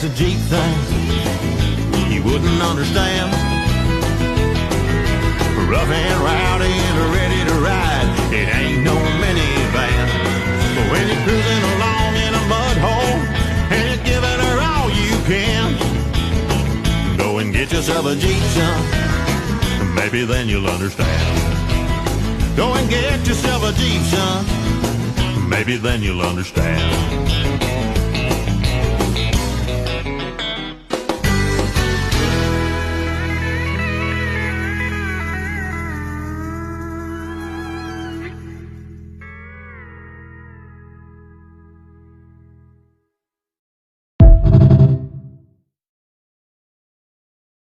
a Jeep thing you wouldn't understand. Rough and rowdy and ready to ride, it ain't no minivan. But when you're cruising along in a mud hole and you're giving her all you can, go and get yourself a Jeep, son. Maybe then you'll understand. Go and get yourself a Jeep, son. Maybe then you'll understand.